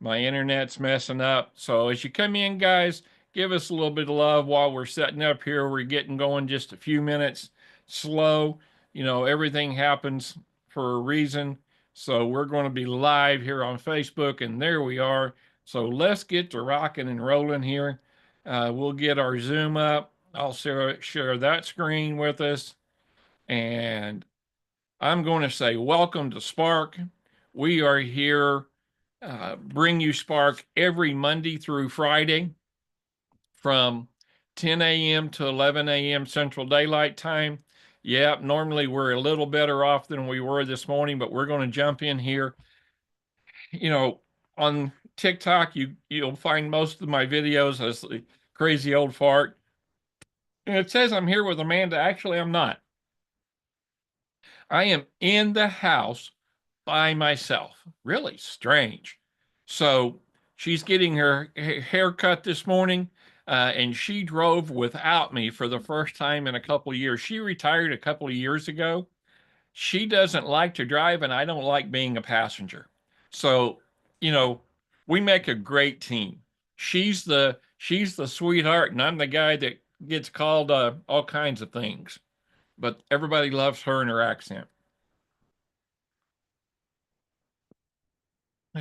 My internet's messing up. So as you come in, guys, give us a little bit of love while we're setting up here. We're getting going just a few minutes slow. Everything happens for a reason. So we're going to be live here on Facebook, and there we are. So let's get to rocking and rolling here. We'll get our Zoom up. I'll share that screen with us. And I'm going to say, welcome to S.P.A.R.K. We are here, bring you S.P.A.R.K. every Monday through Friday from 10 a.m. to 11 a.m. Central Daylight Time. Yeah, normally we're a little better off than we were this morning, but we're going to jump in here. On TikTok, you'll find most of my videos as the crazy old fart. And it says I'm here with Amanda. Actually, I'm not. I am in the house by myself. Really strange. So she's getting her hair cut this morning, and she drove without me for the first time in a couple of years. She retired a couple of years ago. She doesn't like to drive, and I don't like being a passenger. So, you know, we make a great team. She's the sweetheart, and I'm the guy that gets called all kinds of things. But everybody loves her and her accent.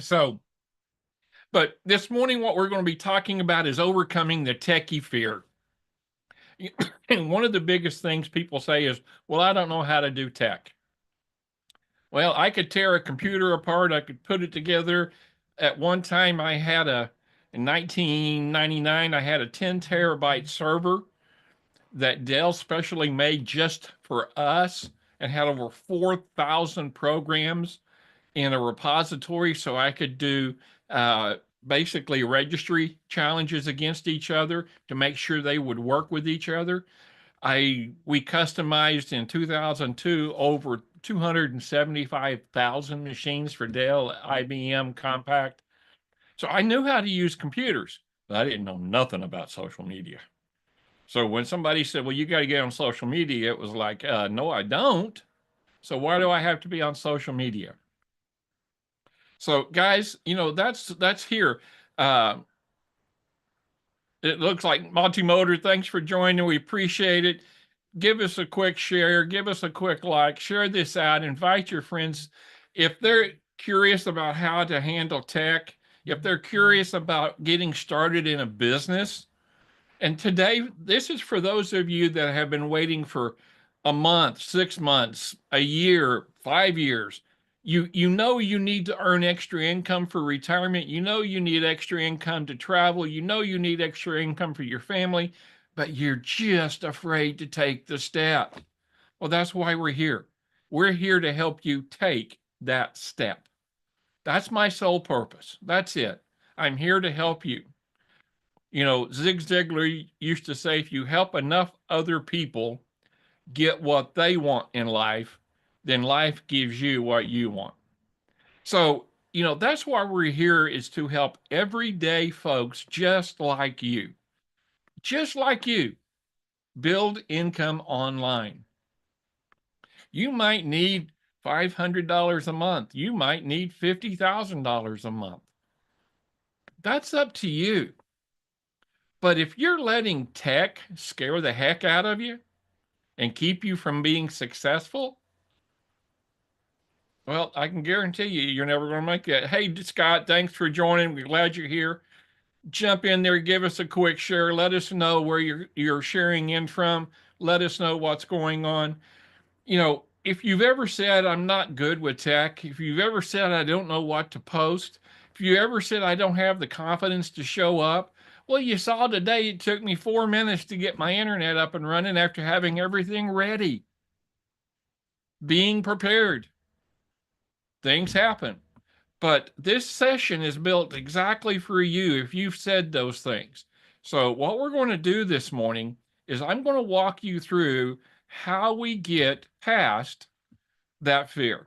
So, but this morning, what we're going to be talking about is overcoming the techie fear. And one of the biggest things people say is, well, I don't know how to do tech. Well, I could tear a computer apart, I could put it together. At one time, in 1999, I had a 10 terabyte server that Dell specially made just for us and had over 4,000 programs in a repository so I could do uh, basically registry challenges against each other to make sure they would work with each other. We customized in 2002 over 275,000 machines for Dell, IBM, Compact. So I knew how to use computers, but I didn't know nothing about social media. So when somebody said, "Well, you got to get on social media," it was like, "No, I don't. So why do I have to be on social media?" So, guys, that's here. Uh, it looks like Multimotor. Thanks for joining. We appreciate it. Give us a quick share. Give us a quick like. Share this out. Invite your friends if they're curious about how to handle tech. If they're curious about getting started in a business, and today, this is for those of you that have been waiting for a month, 6 months, a year, 5 years. You need to earn extra income for retirement. You need extra income to travel. You need extra income for your family, but you're just afraid to take the step. Well, that's why we're here. We're here to help you take that step. That's my sole purpose. That's it. I'm here to help you. Zig Ziglar used to say, if you help enough other people get what they want in life, then life gives you what you want. So, that's why we're here is to help everyday folks just like you, build income online. You might need $500 a month. You might need $50,000 a month. That's up to you. But if you're letting tech scare the heck out of you and keep you from being successful, well, I can guarantee you're never going to make that. Hey, Scott, thanks for joining. We're glad you're here. Jump in there, give us a quick share. Let us know where you're sharing in from. Let us know what's going on. If you've ever said, I'm not good with tech, if you've ever said, I don't know what to post, if you ever said, I don't have the confidence to show up, well, you saw today it took me 4 minutes to get my internet up and running after having everything ready, being prepared. Things happen. But this session is built exactly for you if you've said those things. So, what we're going to do this morning is I'm going to walk you through how we get past that fear.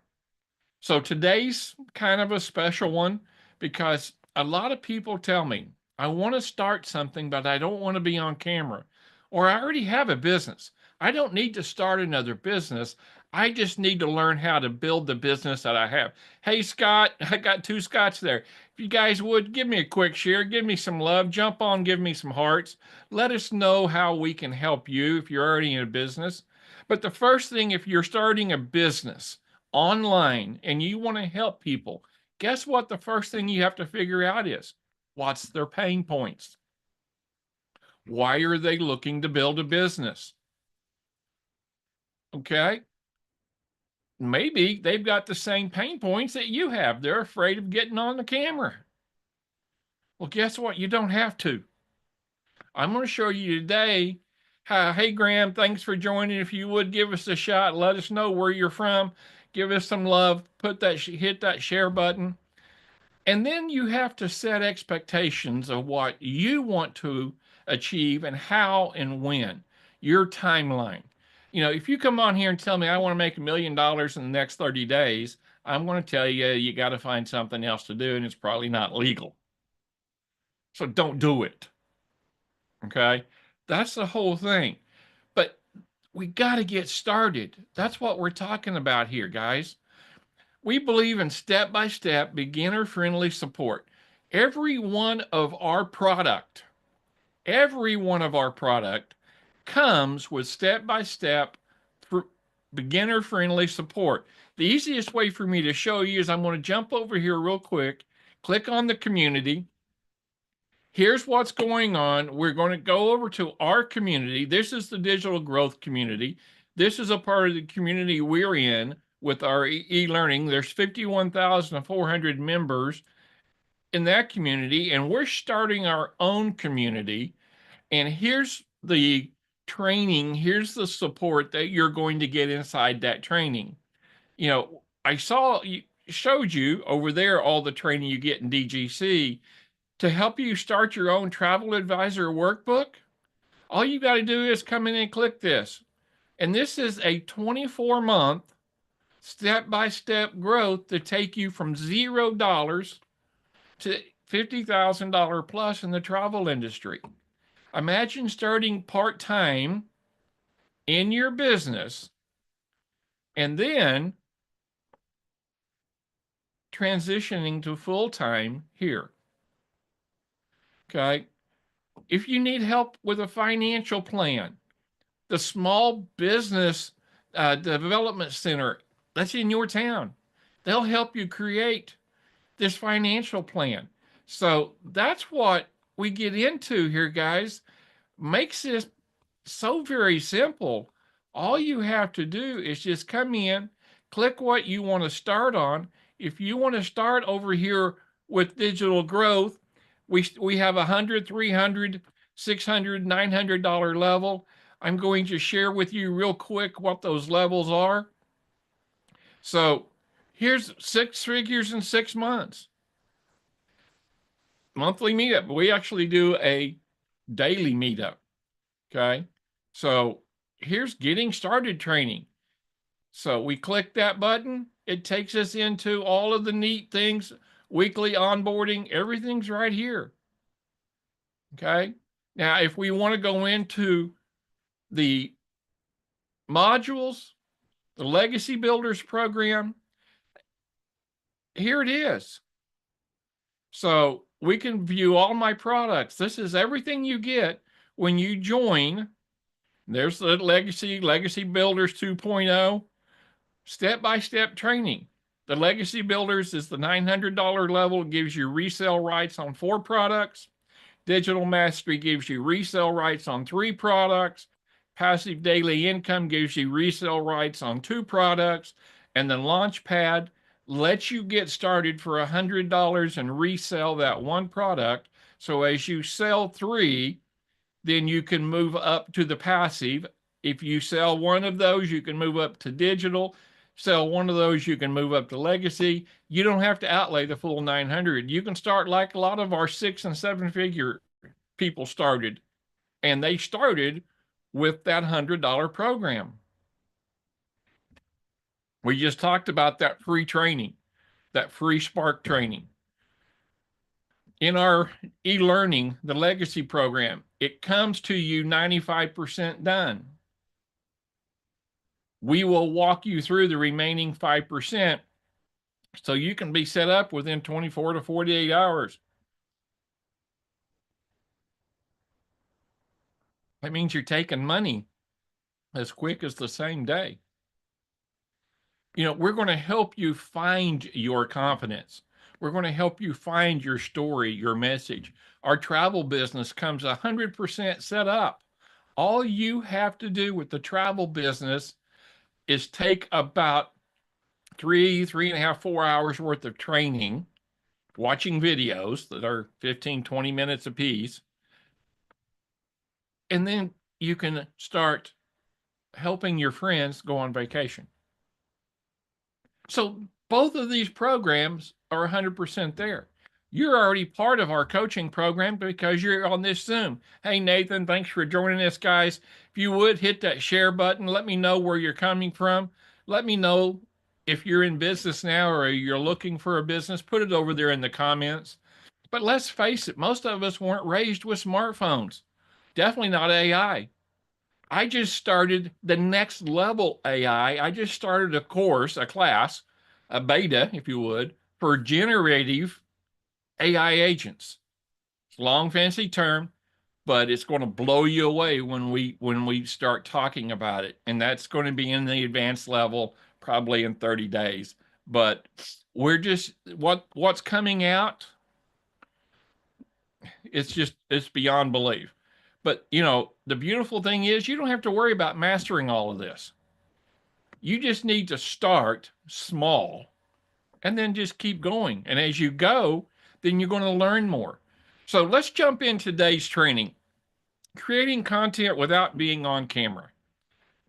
So today's kind of a special one because a lot of people tell me, I want to start something, but I don't want to be on camera. Or I already have a business. I don't need to start another business. I just need to learn how to build the business that I have. Hey, Scott, I got two Scotts there. If you guys would give me a quick share, give me some love, jump on, give me some hearts. Let us know how we can help you if you're already in a business. But the first thing, if you're starting a business online and you want to help people, guess what? The first thing you have to figure out is what's their pain points? Why are they looking to build a business? Okay. Maybe they've got the same pain points that you have. They're afraid of getting on the camera. Well, guess what? You don't have to. I'm going to show you today how, hey, Graham, thanks for joining. If you would give us a shot, let us know where you're from. Give us some love. Hit that share button. And then you have to set expectations of what you want to achieve and how and when, your timeline. If you come on here and tell me I want to make $1 million in the next 30 days, I'm going to tell you, you got to find something else to do, and it's probably not legal. So don't do it. Okay. That's the whole thing. But we got to get started. That's what we're talking about here, guys. We believe in step-by-step, beginner-friendly support. Every one of our product, every one of our product comes with step-by-step beginner-friendly support. The easiest way for me to show you is I'm going to jump over here real quick, click on the community. Here's what's going on. We're going to go over to our community. This is the digital growth community. This is a part of the community we're in with our e-learning. There's 51,400 members in that community, and we're starting our own community. And here's the training. Here's the support that you're going to get inside that training. I showed you over there all the training you get in DGC. To help you start your own travel advisor workbook, all you got to do is come in and click this. And this is a 24-month step-by-step growth to take you from $0 to $50,000 plus in the travel industry. Imagine starting part-time in your business and then transitioning to full-time here. Okay. If you need help with a financial plan, the small business development center that's in your town, they'll help you create this financial plan. So that's what we get into here, guys. Makes this so very simple. All you have to do is just come in, click what you want to start on. If you want to start over here with digital growth, we have 100, 300, 600, $900 level. I'm going to share with you real quick what those levels are. So here's 6 figures in 6 months. Monthly meetup. We actually do a daily meetup. Okay. So here's getting started training. So we click that button. It takes us into all of the neat things, weekly onboarding, everything's right here. Okay. Now, if we want to go into the modules, the Legacy Builders program, here it is. So we can view all my products. This is everything you get when you join. There's the Legacy Builders 2.0, step-by-step training. The Legacy Builders is the $900 level. It gives you resale rights on 4 products. Digital Mastery gives you resale rights on 3 products. Passive Daily Income gives you resale rights on 2 products. And then Launchpad lets you get started for $100 and resell that 1 product. So as you sell 3, then you can move up to the passive. If you sell 1 of those, you can move up to digital. Sell 1 of those, you can move up to legacy. You don't have to outlay the full 900. You can start like a lot of our 6 and 7 figure people started, and they started with that $100 program. We just talked about that free training, that free S.P.A.R.K training. In our e-learning, the legacy program, it comes to you 95% done. We will walk you through the remaining 5% so you can be set up within 24 to 48 hours. That means you're taking money as quick as the same day. We're going to help you find your confidence. We're going to help you find your story, your message. Our travel business comes 100% set up. All you have to do with the travel business is take about 3.5, 4 hours worth of training, watching videos that are 15, 20 minutes apiece. And then you can start helping your friends go on vacation. So both of these programs are 100% there. You're already part of our coaching program because you're on this Zoom. Hey, Nathan, thanks for joining us, guys. If you would hit that share button, let me know where you're coming from. Let me know if you're in business now or you're looking for a business. Put it over there in the comments. But let's face it, most of us weren't raised with smartphones. Definitely not AI. I just started the next level AI. I just started a course, a class, a beta, if you would, for generative AI agents. It's a long, fancy term, but it's going to blow you away when we start talking about it. And that's going to be in the advanced level probably in 30 days. But we're just what's coming out, it's beyond belief. But the beautiful thing is you don't have to worry about mastering all of this. You just need to start small and then just keep going. And as you go, then you're going to learn more. So let's jump in today's training, creating content without being on camera.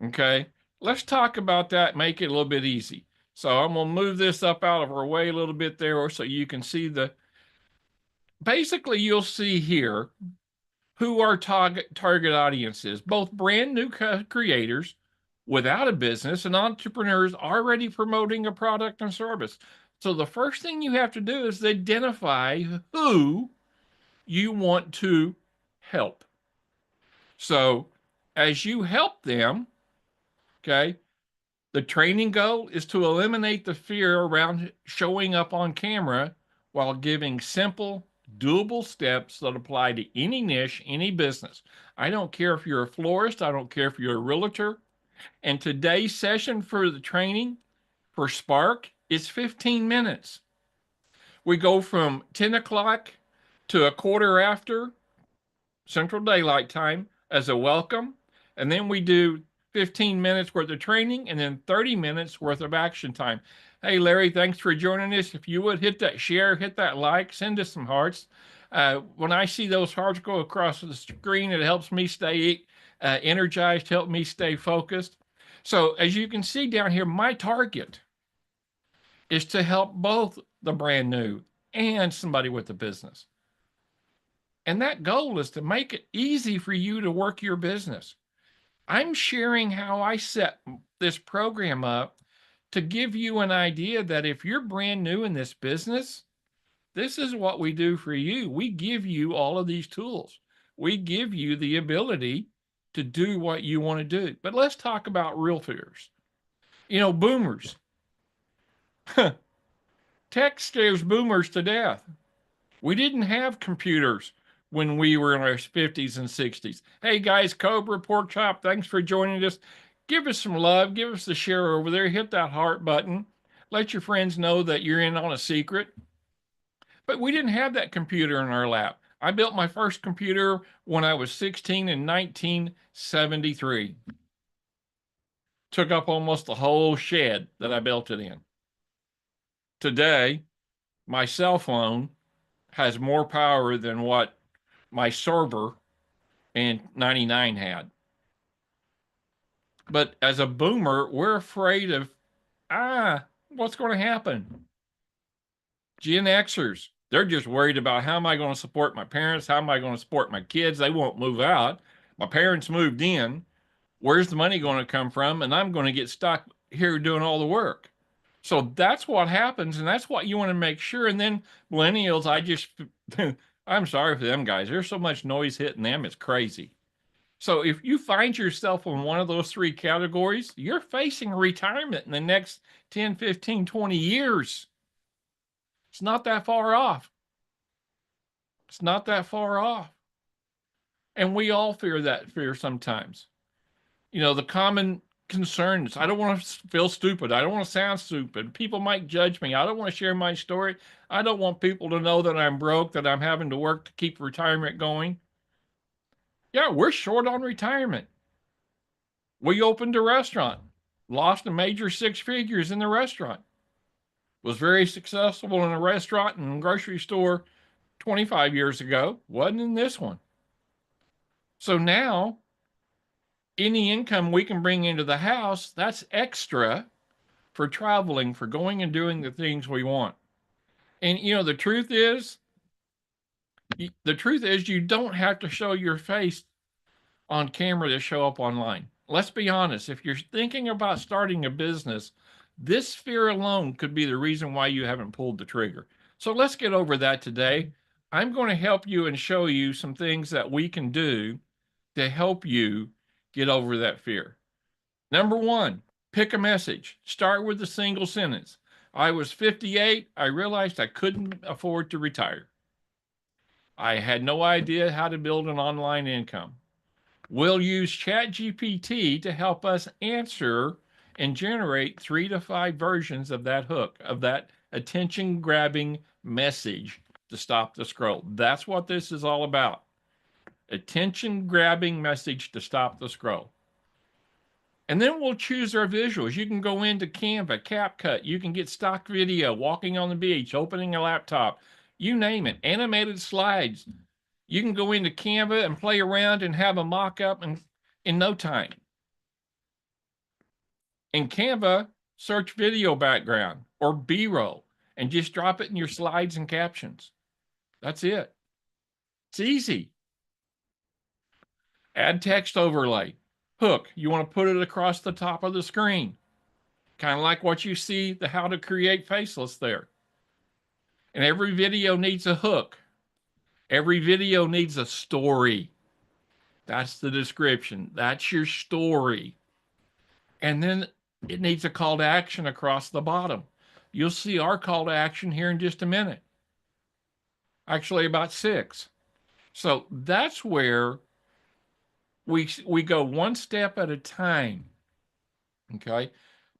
Okay. Let's talk about that, make it a little bit easy. So I'm going to move this up out of our way a little bit there so you can see basically you'll see here who our target audience is, both brand new creators without a business and entrepreneurs already promoting a product and service. So the first thing you have to do is identify who you want to help. So as you help them, okay, the training goal is to eliminate the fear around showing up on camera while giving simple, doable steps that apply to any niche, any business. I don't care if you're a florist, I don't care if you're a realtor. And today's session for the training for S.P.A.R.K is 15 minutes. We go from 10 o'clock to a quarter after Central Daylight Time as a welcome. And then we do 15 minutes worth of training and then 30 minutes worth of action time. Hey, Larry, thanks for joining us. If you would hit that share, hit that like, send us some hearts. When I see those hearts go across the screen, it helps me stay energized, help me stay focused. So as you can see down here, my target is to help both the brand new and somebody with a business. And that goal is to make it easy for you to work your business. I'm sharing how I set this program up to give you an idea that if you're brand new in this business, this is what we do for you. We give you all of these tools. We give you the ability to do what you want to do. But let's talk about real fears. Boomers. Tech scares boomers to death. We didn't have computers when we were in our 50s and 60s. Hey guys, Cobra, Pork Chop, thanks for joining us. Give us some love. Give us the share over there. Hit that heart button. Let your friends know that you're in on a secret. But we didn't have that computer in our lap. I built my first computer when I was 16 in 1973. Took up almost the whole shed that I built it in. Today, my cell phone has more power than what my server in 99 had. But as a boomer, we're afraid of, what's going to happen? Gen Xers, they're just worried about how am I going to support my parents? How am I going to support my kids? They won't move out. My parents moved in. Where's the money going to come from? And I'm going to get stuck here doing all the work. So that's what happens. And that's what you want to make sure. And then millennials, I'm sorry for them guys. There's so much noise hitting them. It's crazy. So if you find yourself in one of those three categories, you're facing retirement in the next 10, 15, 20 years. It's not that far off. It's not that far off. And we all fear that fear sometimes. The common concerns. I don't want to feel stupid. I don't want to sound stupid. People might judge me. I don't want to share my story. I don't want people to know that I'm broke, that I'm having to work to keep retirement going. Yeah, we're short on retirement. We opened a restaurant, lost a major six figures in the restaurant, was very successful in a restaurant and grocery store 25 years ago, wasn't in this one. So now, any income we can bring into the house, that's extra for traveling, for going and doing the things we want. And the truth is you don't have to show your face on camera to show up online. Let's be honest, if you're thinking about starting a business, this fear alone could be the reason why you haven't pulled the trigger. So let's get over that today. I'm going to help you and show you some things that we can do to help you get over that fear. Number one, pick a message. Start with a single sentence. I was 58. I realized I couldn't afford to retire. I had no idea how to build an online income. We'll use ChatGPT to help us answer and generate 3 to 5 versions of that hook, of that attention grabbing message to stop the scroll. That's what this is all about. Attention grabbing message to stop the scroll. And then we'll choose our visuals. You can go into Canva, CapCut. You can get stock video, walking on the beach, opening a laptop, you name it, animated slides. You can go into Canva and play around and have a mock-up in no time. In Canva, search video background or B-roll and just drop it in your slides and captions. That's it. It's easy. Add text overlay. Hook, you want to put it across the top of the screen. Kind of like what you see, the how to create faceless there. And every video needs a hook. Every video needs a story. That's the description. That's your story. And then it needs a call to action across the bottom. You'll see our call to action here in just a minute. Actually, about 6. So that's where we go one step at a time. Okay.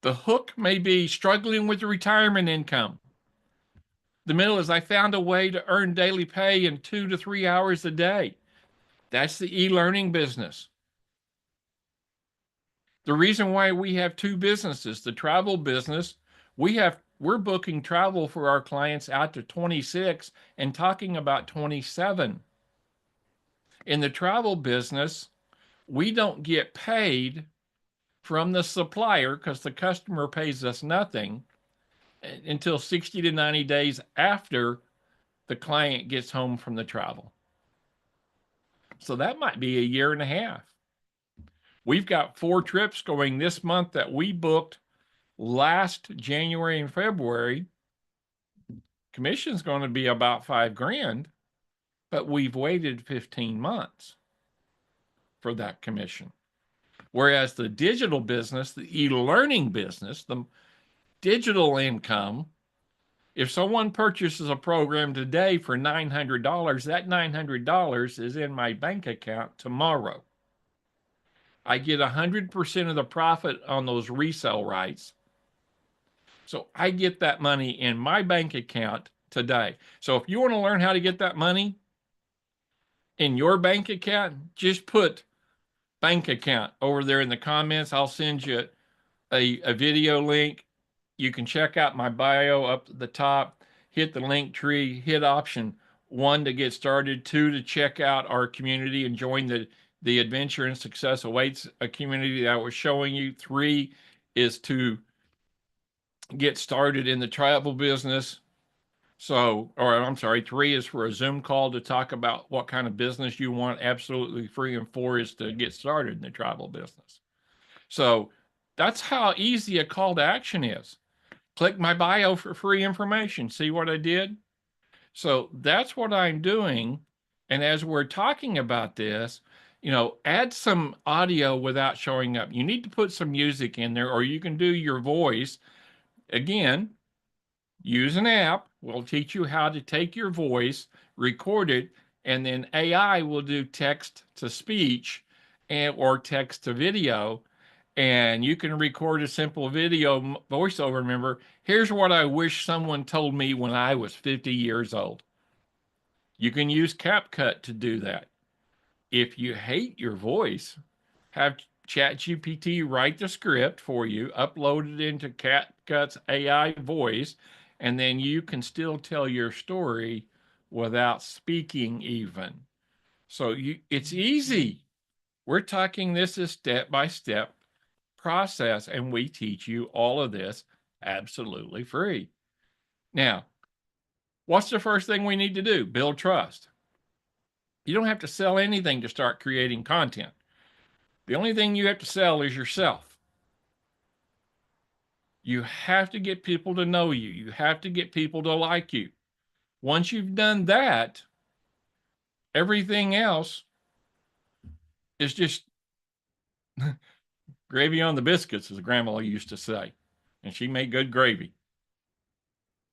The hook may be struggling with the retirement income. The middle is I found a way to earn daily pay in 2 to 3 hours a day. That's the e-learning business. The reason why we have 2 businesses, the travel business, we're booking travel for our clients out to 26 and talking about 27. In the travel business, we don't get paid from the supplier because the customer pays us nothing until 60 to 90 days after the client gets home from the travel. So that might be a year and a half. We've got 4 trips going this month that we booked last January and February. Commission's going to be about $5,000, but we've waited 15 months for that commission. Whereas the digital business, the e-learning business, the digital income, if someone purchases a program today for $900, that $900 is in my bank account tomorrow. I get 100% of the profit on those resale rights. So I get that money in my bank account today. So if you want to learn how to get that money in your bank account, just put bank account over there in the comments. I'll send you a video link. You can check out my bio up at the top, hit the link tree, hit option 1 to get started, 2 to check out our community and join the Adventure and Success Awaits a community that I was showing you. 3 is to get started in the travel business. So, or I'm sorry, 3 is for a Zoom call to talk about what kind of business you want, absolutely free. And 4 is to get started in the travel business. So that's how easy a call to action is. Click my bio for free information. See what I did? So that's what I'm doing. And as we're talking about this, add some audio without showing up. You need to put some music in there, or you can do your voice. Again, use an app. We'll teach you how to take your voice, record it, and then AI will do text to speech or text to video. And you can record a simple video voiceover. Remember, here's what I wish someone told me when I was 50 years old. You can use CapCut to do that. If you hate your voice, have ChatGPT write the script for you, upload it into CapCut's AI voice, and then you can still tell your story without speaking even. So it's easy. We're talking this is step by step process, and we teach you all of this absolutely free. Now, what's the first thing we need to do? Build trust. You don't have to sell anything to start creating content. The only thing you have to sell is yourself. You have to get people to know you. You have to get people to like you. Once you've done that, everything else is just gravy on the biscuits, as grandma used to say. And she made good gravy.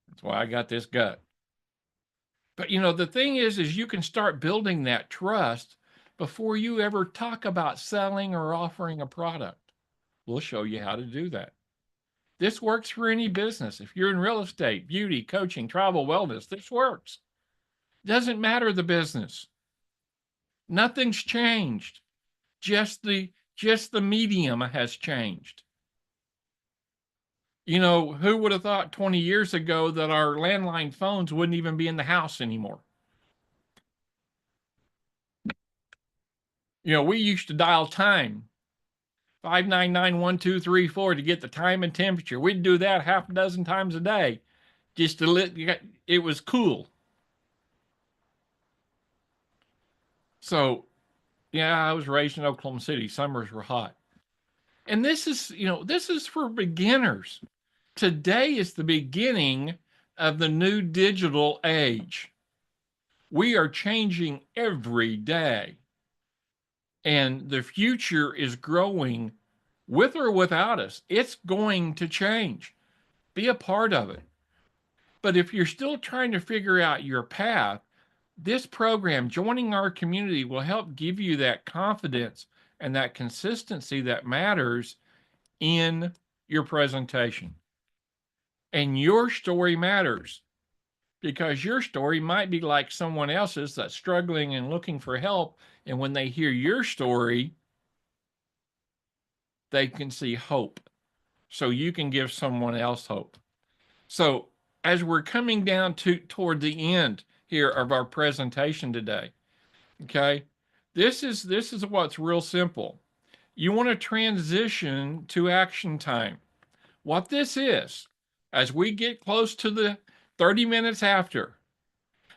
That's why I got this gut. But the thing is you can start building that trust before you ever talk about selling or offering a product. We'll show you how to do that. This works for any business. If you're in real estate, beauty, coaching, travel, wellness, this works. Doesn't matter the business. Nothing's changed. Just the medium has changed. Who would have thought 20 years ago that our landline phones wouldn't even be in the house anymore? We used to dial time 5991234 to get the time and temperature. We'd do that half a dozen times a day just to it was cool. So, yeah, I was raised in Oklahoma City. Summers were hot. And this is for beginners. Today is the beginning of the new digital age. We are changing every day. And the future is growing with or without us. It's going to change. Be a part of it. But if you're still trying to figure out your path, this program, joining our community, will help give you that confidence and that consistency that matters in your presentation. And your story matters because your story might be like someone else's that's struggling and looking for help. And when they hear your story, they can see hope. So you can give someone else hope. So as we're coming down toward the end here of our presentation today, okay, this is what's real simple. You want to transition to action time. What this is, as we get close to the 30 minutes after,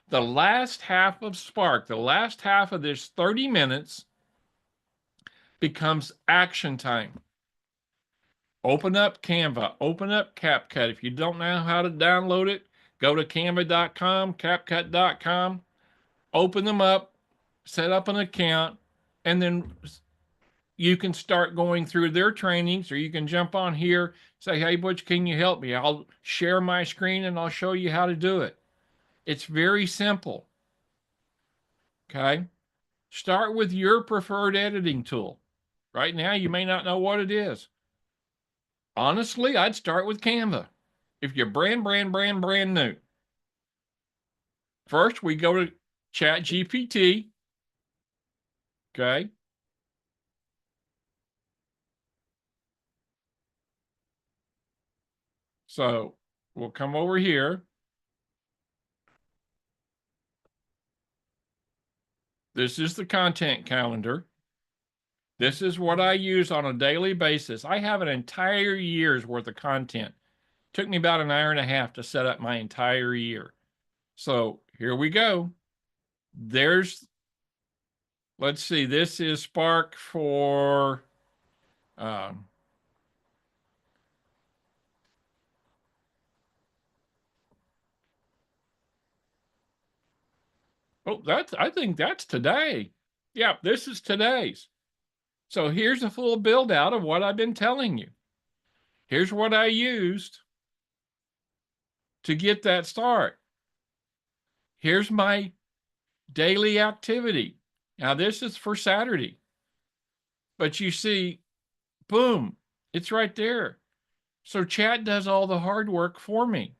the last half of S.P.A.R.K, the last half of this 30 minutes becomes action time. Open up Canva, open up CapCut. If you don't know how to download it, go to canva.com, capcut.com, open them up, set up an account, and then you can start going through their trainings, or you can jump on here, say, hey, Butch, can you help me? I'll share my screen and I'll show you how to do it. It's very simple. Okay. Start with your preferred editing tool. Right now, you may not know what it is. Honestly, I'd start with Canva. If you're brand new. First, we go to ChatGPT. Okay. So we'll come over here. This is the content calendar. This is what I use on a daily basis. I have an entire year's worth of content. Took me about an hour and a half to set up my entire year. So here we go. Let's see, this is S.P.A.R.K for, um, I think that's today. Yeah, this is today's. So here's a full build out of what I've been telling you. Here's what I used to get that start. Here's my daily activity. Now, this is for Saturday. But you see, boom, it's right there. So chat does all the hard work for me.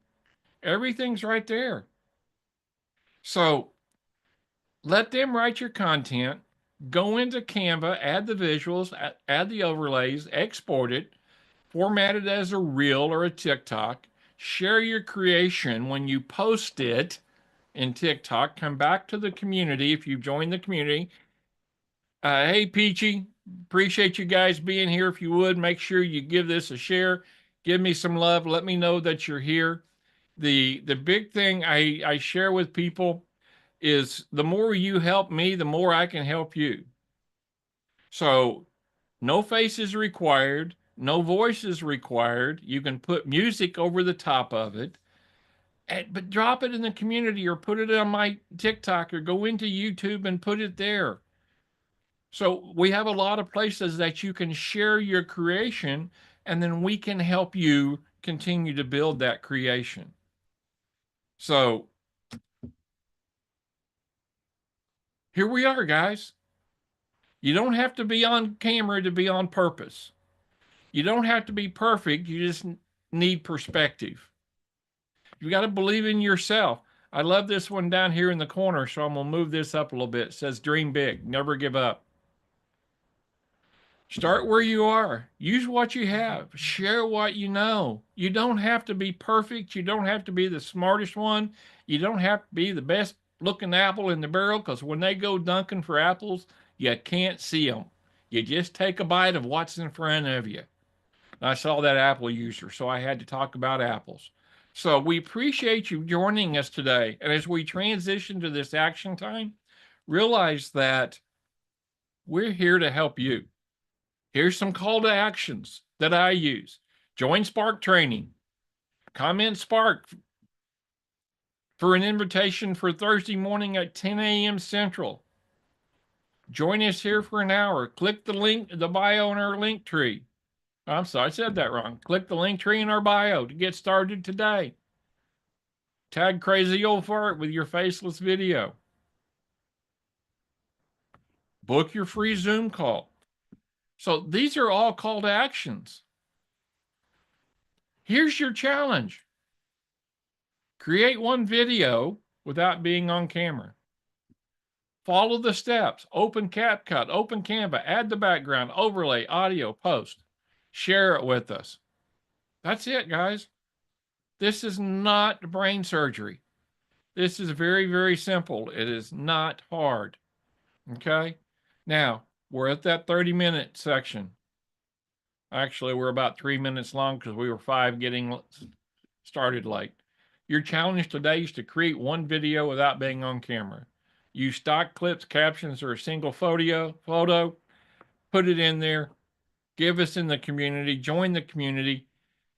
Everything's right there. So let them write your content, go into Canva, add the visuals, add the overlays, export it, format it as a reel or a TikTok, share your creation when you post it in TikTok, come back to the community if you've joined the community. Hey, Peachy, appreciate you guys being here. If you would, make sure you give this a share. Give me some love. Let me know that you're here. The big thing I share with people is the more you help me, the more I can help you. So no faces required, no voices required. You can put music over the top of it, but drop it in the community or put it on my TikTok or go into YouTube and put it there. So we have a lot of places that you can share your creation, and then we can help you continue to build that creation. So here we are, guys. You don't have to be on camera to be on purpose. You don't have to be perfect. You just need perspective. You got to believe in yourself. I love this one down here in the corner, so I'm going to move this up a little bit. It says, dream big, never give up. Start where you are. Use what you have. Share what you know. You don't have to be perfect. You don't have to be the smartest one. You don't have to be the best looking apple in the barrel, because when they go dunking for apples, you can't see them. You just take a bite of what's in front of you. I saw that Apple user, so I had to talk about apples. So we appreciate you joining us today. And as we transition to this action time, realize that we're here to help you. Here's some call to actions that I use. Join S.P.A.R.K training. Comment S.P.A.R.K for an invitation for Thursday morning at 10 a.m. Central. Join us here for an hour. Click the link, the bio in our link tree. I'm sorry, I said that wrong. Click the link tree in our bio to get started today. Tag Crazy Old Fart with your faceless video. Book your free Zoom call. So these are all call to actions. Here's your challenge. Create one video without being on camera. Follow the steps. Open CapCut, open Canva, add the background, overlay, audio, post. Share it with us. That's it, guys. This is not brain surgery. This is very, very simple. It is not hard. Okay? Now, we're at that 30-minute section. Actually, we're about 3 minutes long because we were 5 getting started late. Your challenge today is to create one video without being on camera. Use stock clips, captions, or a single photo. Put it in there. Give us in the community. Join the community.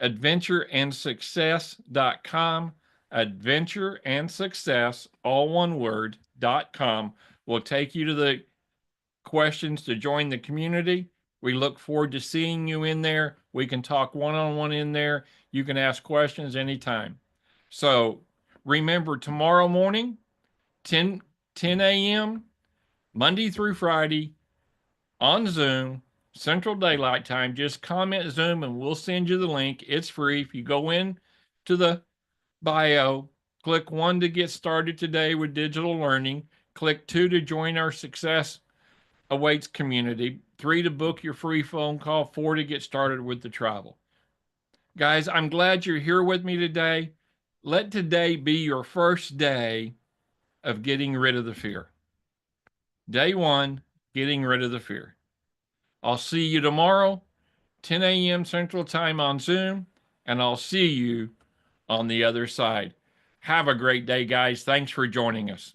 adventureandsuccess.com. Adventureandsuccess, all one word, .com will take you to the questions to join the community. We look forward to seeing you in there. We can talk one-on-one in there. You can ask questions anytime. So remember, tomorrow morning, 10 a.m., Monday through Friday, on Zoom, Central Daylight Time. Just comment Zoom and we'll send you the link. It's free. If you go in to the bio, click 1 to get started today with digital learning, click 2 to join our Success Awaits community, 3 to book your free phone call, 4 to get started with the travel. Guys, I'm glad you're here with me today. Let today be your first day of getting rid of the fear. Day 1, getting rid of the fear. I'll see you tomorrow, 10 a.m. Central Time on Zoom, and I'll see you on the other side. Have a great day, guys. Thanks for joining us.